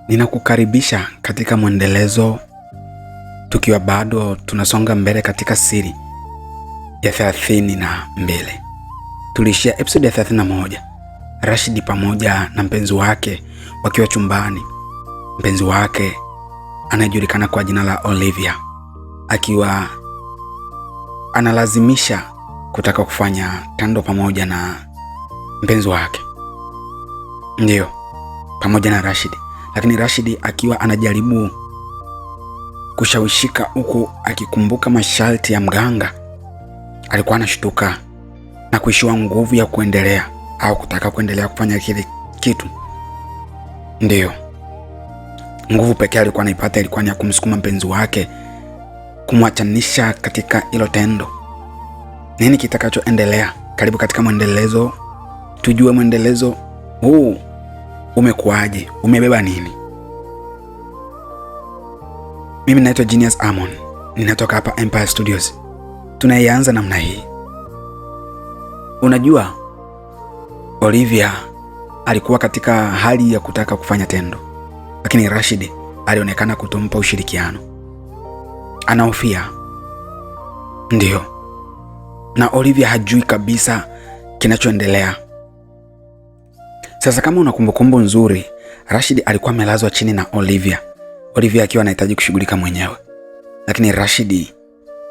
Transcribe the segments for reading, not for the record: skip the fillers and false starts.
Ninakukaribisha katika mwendelezo, tukiwa bado tunasonga mbele katika siri ya 32. Tulishia episode ya 31. Rashid pamoja na mpenzi wake wakiwa chumbani. Mpenzi wake anayejulikana kwa jina la Olivia akiwa analazimisha kutaka kufanya tendo pamoja na mpenzi wake, ndio pamoja na Rashid. Lakini Rashid akiwa anajaribu kushawishika huku akikumbuka masharti ya mganga, alikuwa anashtuka na kuishiwa nguvu ya kuendelea au kutaka kuendelea kufanya kile kitu. Ndio nguvu pekee alikuwa anaipata ilikuwa ni ya kumsukuma mpenzi wake kumwachanisha katika hilo tendo. Nini kitakachoendelea? Karibu katika mwendelezo, tujue mwendelezo huu umekuaje, umebeba nini. Mimi naitwa Genius Amon, ninatoka hapa Empire Studios. Tunaianza namna hii. Unajua, Olivia alikuwa katika hali ya kutaka kufanya tendo, lakini Rashid alionekana kutompa ushirikiano. Anahofia. Ndio. Na Olivia hajui kabisa kinachoendelea. Sasa kama una kumbukumbu nzuri, Rashid alikuwa amelazwa chini na Olivia akiwa anahitaji kushughulika mwenyewe. Lakini Rashid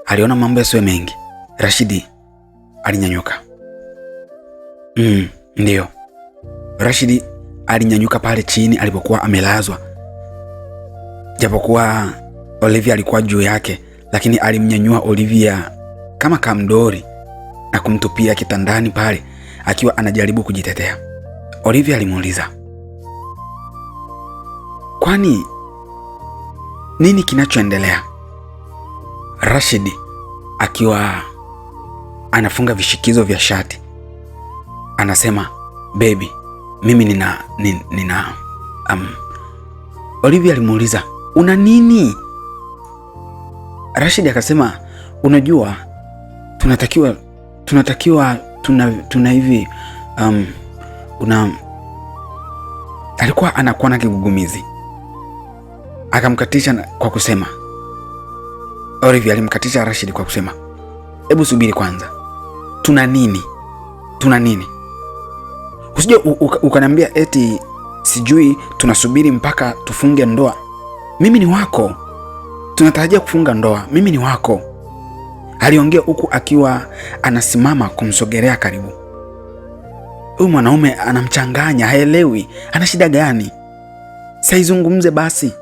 aliona mambo yasiwe mengi. Rashid alinyanyuka. Ndio. Rashid alinyanyuka pale chini alipokuwa amelazwa. Japokuwa Olivia alikuwa juu yake, lakini alimnyanyua Olivia kama kamdori na kumtupia kitandani pale akiwa anajaribu kujitetea. Olivia alimuuliza, "Kwani nini kinachoendelea?" Rashid akiwa anafunga vishikizo vya shati anasema, "Baby, mimi nina Olivia alimuuliza, "Una nini?" Rashid akasema, "Unajua tunatakiwa tuna hivi alikuwa anakuwa na kigugumizi." Akamkatisha kwa kusema, Olivia alimkatisha Rashid kwa kusema, "Hebu subiri kwanza. Tuna nini? Usije ukaniambia eti sijui tunasubiri mpaka tufunge ndoa. Mimi ni wako. Tunatarajia kufunga ndoa. Mimi ni wako." Aliongea huku akiwa anasimama kumsogelea karibu. Huyu mwanaume anamchanganya, haelewi ana shida gani. Saizungumze basi.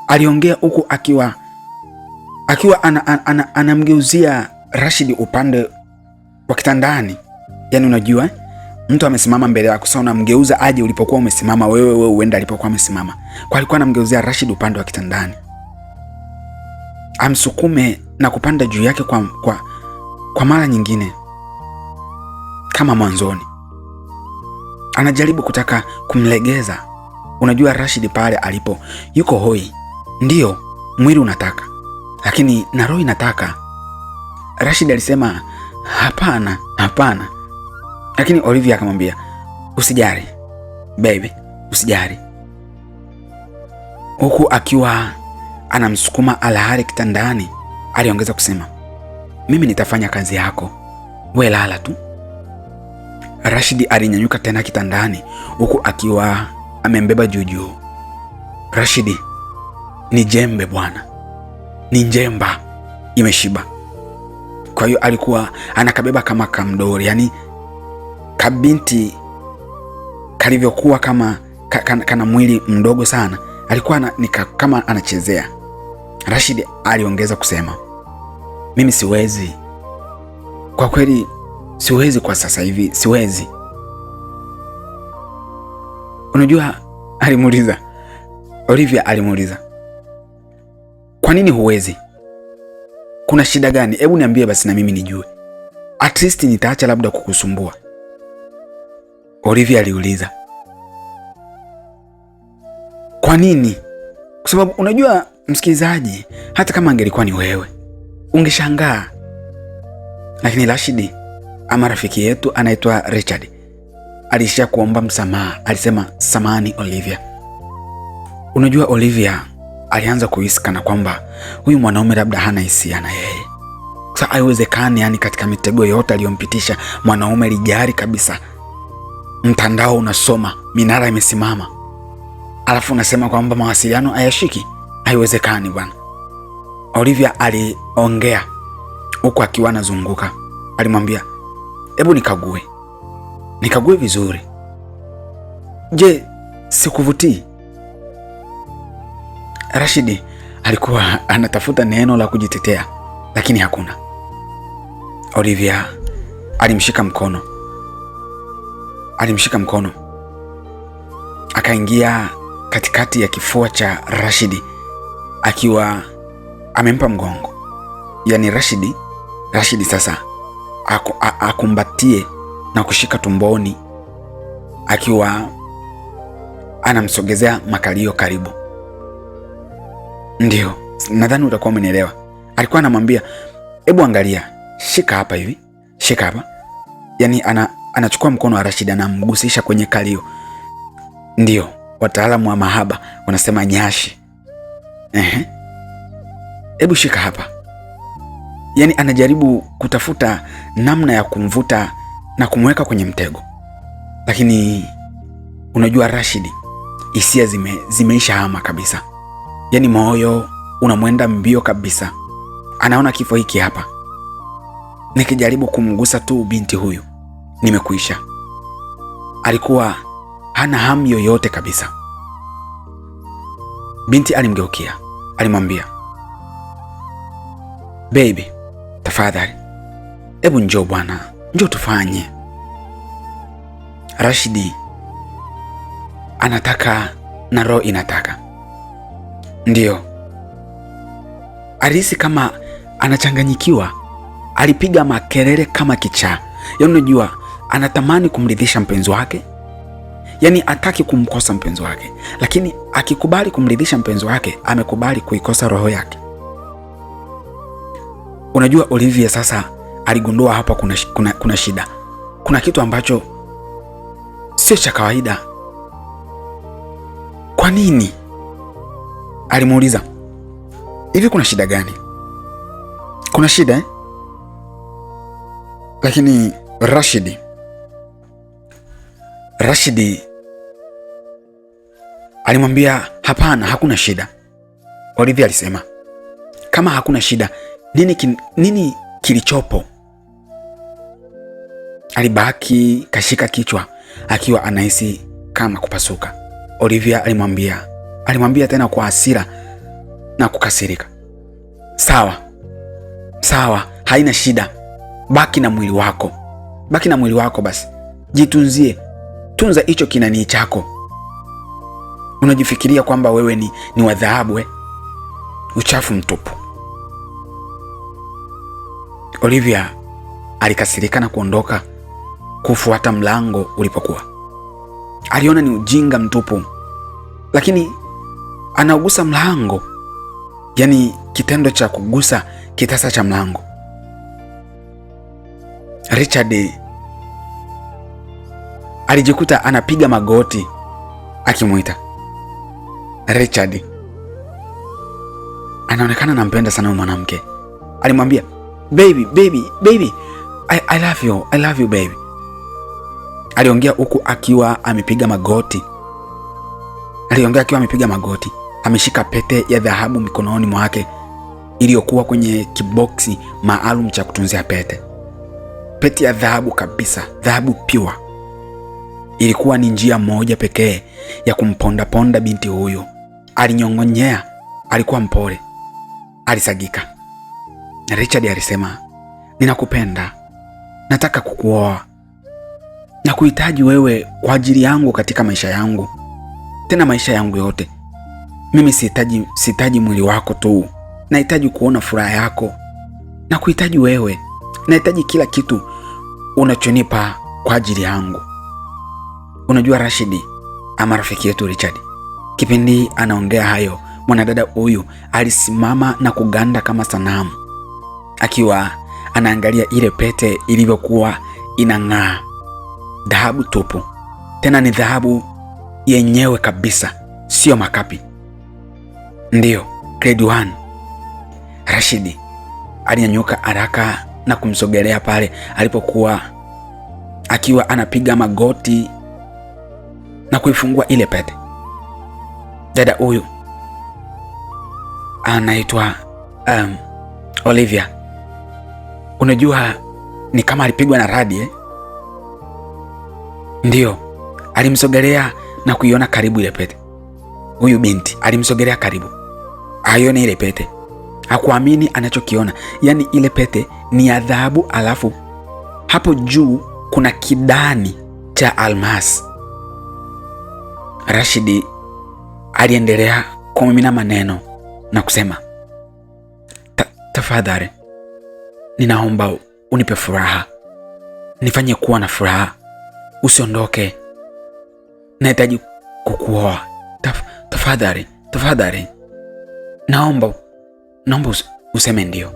Aliongea huku akiwa anamgeuzia Rashid upande wa kitandani. Yaani unajua, mtu amesimama mbele yako, sasa unamgeuza aje ulipokuwa umesimama wewe uende alipokuwa amesimama. Kwa alikuwa anamgeuzia Rashid upande wa kitandani, amsukume na kupanda juu yake kwa mara nyingine kama mwanzoni. Anajaribu kutaka kumlegeza. Unajua Rashid pale alipo yuko hoi. Ndio mwili unataka, lakini na roho inataka. Rashid alisema hapana. Lakini Olivia akamwambia, "Usijali baby, usijali." Huku akiwa anamsukuma alahari kitandani, aliongeza kusema, "Mimi nitafanya kazi yako, we lala tu." Rashid alinyanyuka tena kitandani huku akiwa amembeba juu. Rashid ni jembe bwana, ni njemba imeshiba. Kwa hiyo alikuwa anakabeba kama kamdori, yani kabinti kalivyokuwa kama kana mwili mdogo sana, alikuwa kama anachezea. Rashid aliongeza kusema, "Mimi siwezi, kwa kweli siwezi kwa sasa hivi, siwezi." Unajua, Olivia alimuuliza, "Kwa nini huwezi? Kuna shida gani? Hebu niambie basi na mimi nijue. At least nitaacha labda kukusumbua." Olivia aliuliza, "Kwa nini?" Kwa sababu unajua msikilizaji, hata kama angelikuwa ni wewe, ungeshangaa. Lakini Rashid ama rafiki yetu anaitwa Richard alishia kuomba msamaha. Alisema, samahani Olivia. Unajua Olivia alianza kuhisi kana kwamba huyu mwanaume labda hana hisia na yeye. Sasa haiwezekani, yani katika mitego yote aliyompitisha mwanaume lijari kabisa. Mtandao unasoma, minara imesimama, alafu unasema kwamba mawasiliano hayashiki. Haiwezekani bwana. Olivia aliongea huko akiwa anazunguka. Alimwambia, hebu nikague vizuri. Je, sikuvutii? Rashid alikuwa anatafuta neno la kujitetea, lakini hakuna. Olivia alimshika mkono akaingia katikati ya kifua cha Rashid akiwa amempa mgongo. Yani Rashid sasa akumbatie na kushika tumboni akiwa anamsogezea makalio karibu. Ndio, nadhani utakuwa umenielewa. Alikuwa anamwambia, hebu angalia, shika hapa hivi, shika hapa. Yani anachukua mkono wa Rashid anamgusisha kwenye kalio. Ndio, wataalamu wa mahaba wanasema nyashi. Hebu shika hapa. Yani anajaribu kutafuta namna ya kumvuta na kumweka kwenye mtego. Lakini unajua Rashid, hisia zimeisha hama kabisa. Yani moyo unamwenda mbio kabisa. Anaona kifo hiki hapa. Nikijaribu kumgusa tu binti huyu, nimekuisha. Alikuwa hana hamu yoyote kabisa. Binti alimgeukia, alimwambia, baby, tafadhali, hebu njoo bwana, njoo tufanye. Rashid anataka na roho inataka. Ndio, alihisi kama anachanganyikiwa. Alipiga makelele kama kichaa. Yaani unajua anatamani kumridhisha mpenzi wake. Yaani hataki kumkosa mpenzi wake. Lakini akikubali kumridhisha mpenzi wake, amekubali kuikosa roho yake. Unajua Olivia sasa aligundua hapa kuna shida. Kuna kitu ambacho sio cha kawaida. Kwa nini? Alimuuliza, hivi kuna shida gani? Kuna shida Lakini Rashid alimwambia, hapana, hakuna shida. Olivia alisema, kama hakuna shida, nini kilichopo? Alibaki kashika kichwa akiwa anahisi kama kupasuka. Olivia alimwambia tena kwa hasira na kukasirika, sawa, haina shida. Baki na mwili wako basi. Jitunzie. Tunza hicho kinani chako. Unajifikiria kwamba wewe ni wa dhahabu Uchafu mtupu. Olivia alikasirika na kuondoka kufuata mlango ulipokuwa. Aliona ni ujinga mtupu. Lakini anaugusa mlango. Yani kitendo cha kugusa kitasa cha mlango. Richard alijikuta anapiga magoti akimuita. Richard anaonekana anampenda sana huyu mwanamke. Alimwambia, baby, I love you baby. Aliongea huku akiwa amepiga magoti. Ameshika pete ya dhahabu mikononi mwake iliyokuwa kwenye kiboksi maalum cha kutunzia pete. Pete ya dhahabu kabisa, dhahabu pure. Ilikuwa ni njia moja pekee ya kumponda binti huyo. Alinyong'onyea, alikuwa mpole, alisagika. Richard alisema, ninakupenda, nataka kukuoa, na kuhitaji wewe kwa ajili yangu katika maisha yangu, tena maisha yangu yote. Mimi sihitaji mwili wako tu, nahitaji kuona furaha yako, na kuhitaji wewe, nahitaji kila kitu unachonipa kwa ajili yangu. Unajua Rashid ama rafiki yetu Richard, kipindi anaongea hayo, mwanadada huyu alisimama na kuganda kama sanamu. akiwa anaangalia ile pete ilivyokuwa inang'aa, dhahabu tupu. Tena ni dhahabu yenyewe kabisa, sio makapi. Ndiyo, grade 1. Rashidi alinyanyuka haraka na kumsogelea pale alipokuwa, akiwa anapiga magoti na kuifungua ile pete. Dada huyu anaitwa Olivia. Unajua ni kama alipigwa na radi Ndiyo, alimsogelea na kuiona karibu ile pete. Huyu binti alimsogelea karibu aione ile pete. Hakuamini anachokiona. Yaani ile pete ni ya dhahabu, alafu hapo juu kuna kidani cha almasi. Rashidi aliendelea kumimina maneno na kusema, tafadhali, ninaomba unipe furaha, nifanye kuwa na furaha, usiondoke, nahitaji kukuoa. Tafadhali, naomba useme ndio.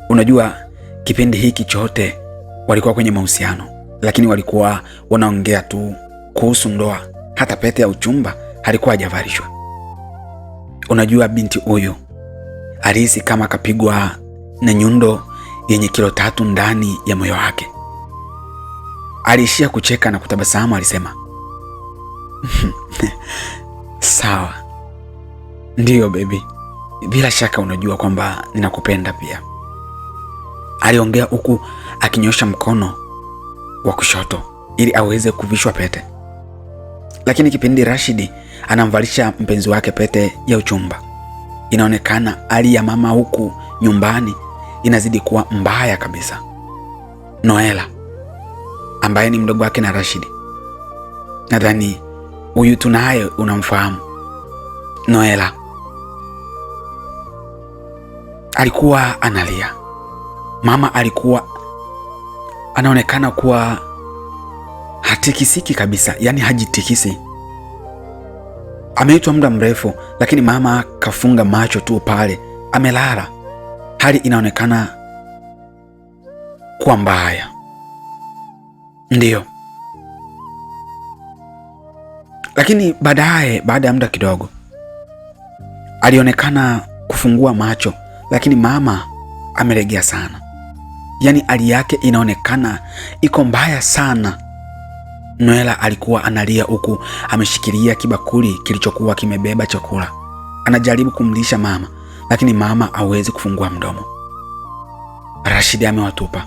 Unajua kipindi hiki chote walikuwa kwenye mahusiano, lakini walikuwa wanaongea tu kuhusu ndoa. Hata pete ya uchumba halikuwa hajavalishwa. Unajua binti huyu alihisi kama akapigwa na nyundo yenye kilo 3 ndani ya moyo wake. Aliishia kucheka na kutabasamu. Alisema sawa, ndiyo baby, bila shaka unajua kwamba ninakupenda pia. Aliongea huku akinyosha mkono wa kushoto ili aweze kuvishwa pete. Lakini kipindi Rashidi anamvalisha mpenzi wake pete ya uchumba, inaonekana hali ya mama huku nyumbani inazidi kuwa mbaya kabisa. Noela ambaye ni mdogo wake na Rashidi, nadhani huyu tunaye unamfahamu. Noela alikuwa analia. Mama alikuwa anaonekana kuwa hatikisiki kabisa, yani hajitikisi. Ameitwa muda mrefu, lakini mama kafunga macho tu pale, amelala. Hali inaonekana kuwa mbaya. Ndiyo, lakini baada ya muda kidogo alionekana kufungua macho, lakini mama amelegea sana. Yaani hali yake inaonekana iko mbaya sana. Noela alikuwa analia huku ameshikilia kibakuli kilichokuwa kimebeba chakula. Anajaribu kumlisha mama, lakini mama hawezi kufungua mdomo. Rashidi amewatupa,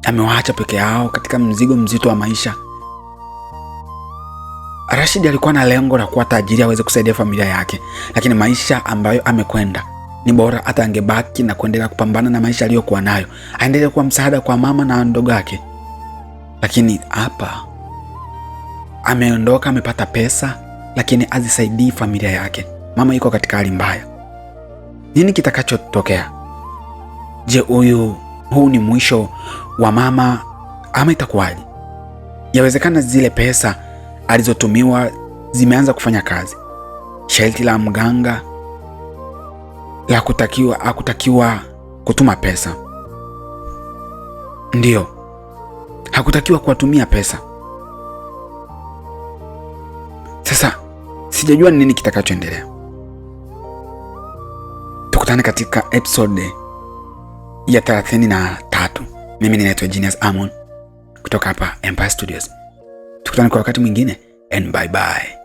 amewaacha peke yao katika mzigo mzito wa maisha. Rashidi alikuwa na lengo la kuwa tajiri aweze kusaidia familia yake, lakini maisha ambayo amekwenda ni bora hata angebaki na kuendelea kupambana na maisha aliyokuwa nayo, aendelee kuwa msaada kwa mama na ndogo yake. Lakini hapa ameondoka, amepata pesa, lakini hazisaidii familia yake. Mama yuko katika hali mbaya. Nini kitakachotokea? Je, huu ni mwisho wa mama ama itakuwaje? Yawezekana zile pesa alizotumiwa zimeanza kufanya kazi. Sharti la mganga la hakutakiwa kutuma pesa. Ndiyo, hakutakiwa kuwatumia pesa. Sasa sijajua nini kitakachoendelea. Tukutane katika episode ya 33. Mimi ninaitwa Genius Amon kutoka hapa Empire Studios. Tukutane kwa wakati mwingine and bye bye.